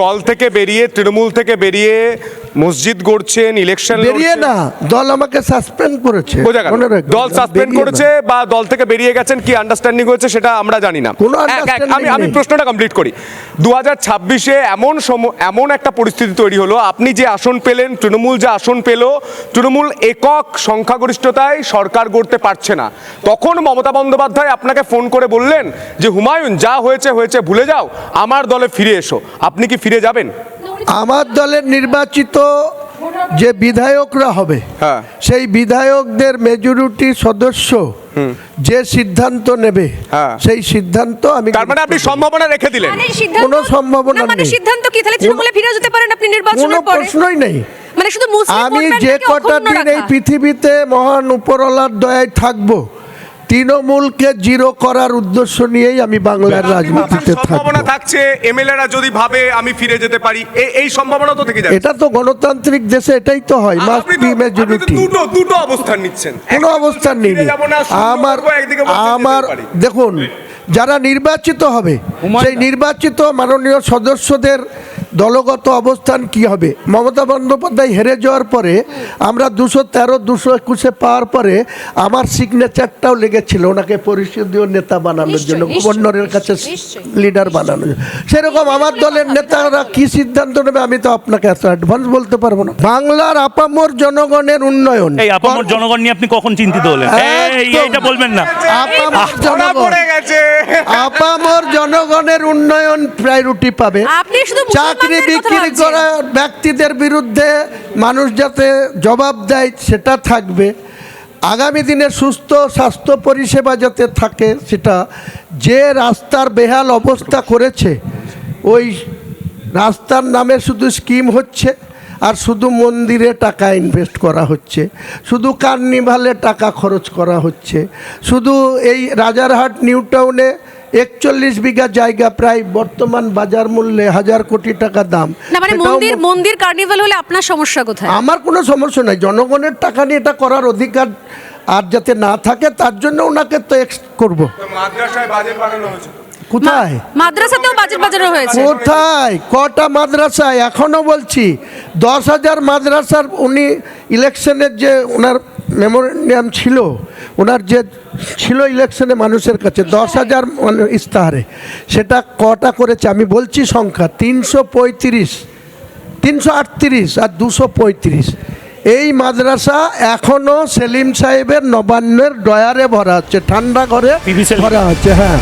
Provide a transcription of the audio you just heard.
দল থেকে বেরিয়ে, তৃণমূল থেকে বেরিয়ে মসজিদ গড়ছেন, ইলেকশন বেরিয়ে না, দল আমাকে সাসপেন্ড করেছে। দল সাসপেন্ড করেছে বা দল থেকে বেরিয়ে গেছেন, কি আন্ডারস্ট্যান্ডিং হয়েছে সেটা আমরা জানি না। আমি প্রশ্নটা কমপ্লিট করি। 2026-এ এমন একটা পরিস্থিতি তৈরি হলো, আপনি যে আসন পেলেন, তৃণমূল যে আসন পেল, তৃণমূল একক সংখ্যাগরিষ্ঠতায় সরকার গড়তে পারছে না। তখন মমতা বন্দ্যোপাধ্যায় আপনাকে ফোন করে বললেন যে হুমায়ুন, যা হয়েছে হয়েছে, ভুলে যাও, আমার দলে ফিরে এসো। আপনি কি ফিরে যাবেন? আমার দলের নির্বাচিত যে বিধায়করা হবে, সেই বিধায়কদের মেজরিটি সদস্য যে সিদ্ধান্ত নেবে, সেই সিদ্ধান্ত আমি, তার মানে আপনি সম্ভাবনা রেখে দিলেন? কোনো সম্ভাবনা নেই। সিদ্ধান্ত কি তাহলে তৃণমূলে ফিরে যেতে পারেন আপনি নির্বাচনের পরে? কোনো প্রশ্নই নেই। মানে শুধু আমি যে কটা দিন এই পৃথিবীতে মহান উপরওয়ালার দয়ায় থাকবো, তৃণমূলকে জিরো করার উদ্দেশ্য নিয়েই আমি বাংলার রাজনীতিতে থাকবো। সম্ভাবনা থাকছে এমএলএরা যদি ভাবে আমি ফিরে যেতে পারি, এই সম্ভাবনা তো থেকে যাচ্ছে। এটা তো গণতান্ত্রিক দেশে এটাই তো হয়, মাস্ট বি মেজরিটি। দুটো অবস্থান নিচ্ছেন। কোনো অবস্থান নেই। আমার দেখুন, যারা নির্বাচিত হবে, সেই নির্বাচিত মাননীয় সদস্যদের দলগত অবস্থান কি হবে। মমতা বন্দ্যোপাধ্যায় হেরে যাওয়ার পরে আমরা 213, 221 পাওয়ার পরে আমার সিগনেচারটাও লেগেছিল ওনাকে পরিষদীয় নেতা বানানোর জন্য, গভর্নরের কাছে লিডার বানানোর জন্য। সেরকম আমার দলের নেতারা কি সিদ্ধান্ত নেবে আমি তো আপনাকে এত অ্যাডভান্স বলতে পারবো না। বাংলার আপামর জনগণের উন্নয়ন, এই আপামর জনগণ নিয়ে আপনি কখন চিন্তিত হলেন? এইটা বলবেন না। আপামর জনগণের উন্নয়ন প্রায়োরিটি পাবে। চাকরি বিক্রি করা ব্যক্তিদের বিরুদ্ধে মানুষ যাতে জবাব দেয় সেটা থাকবে। আগামী দিনে সুস্থ স্বাস্থ্য পরিষেবা যাতে থাকে সেটা। যে রাস্তার বেহাল অবস্থা করেছে, ওই রাস্তার নামে শুধু স্কিম হচ্ছে, আর শুধু মন্দিরে টাকা ইনভেস্ট করা হচ্ছে, শুধু কার্নিভালে টাকা খরচ করা হচ্ছে, শুধু এই রাজারহাট নিউ টাউনে 41 বিঘা জায়গা প্রায় বর্তমান বাজার মূল্যে 1000 কোটি টাকা দাম। মন্দির কার্নিভাল হলে আপনার সমস্যা কোথায়? আমার কোনো সমস্যা নাই, জনগণের টাকা নিয়ে এটা করার অধিকার আর যাতে না থাকে তার জন্য ওনাকে তো করবো। মাদ্রাসায় বাজেট বাড়ানো হয়েছে। কোথায়? মাদ্রাসাতেও বাজেট বাজানো হয়েছে। কোথায়? কটা মাদ্রাসায়? এখনো বলছি 10,000 মাদ্রাসার উনি ইলেকশনের যে ওনার মেমোরেন্ডাম ছিল, ওনার যে ছিল ইলেকশনে মানুষের কাছে 10,000 ইস্তাহারে, সেটা কটা করেছে আমি বলছি সংখ্যা 335, 338 আর 235। এই মাদ্রাসা এখনো সেলিম সাহেবের নবান্নের ডয়ারে ভরা হচ্ছে, ঠান্ডা ঘরে ভরা হচ্ছে। হ্যাঁ,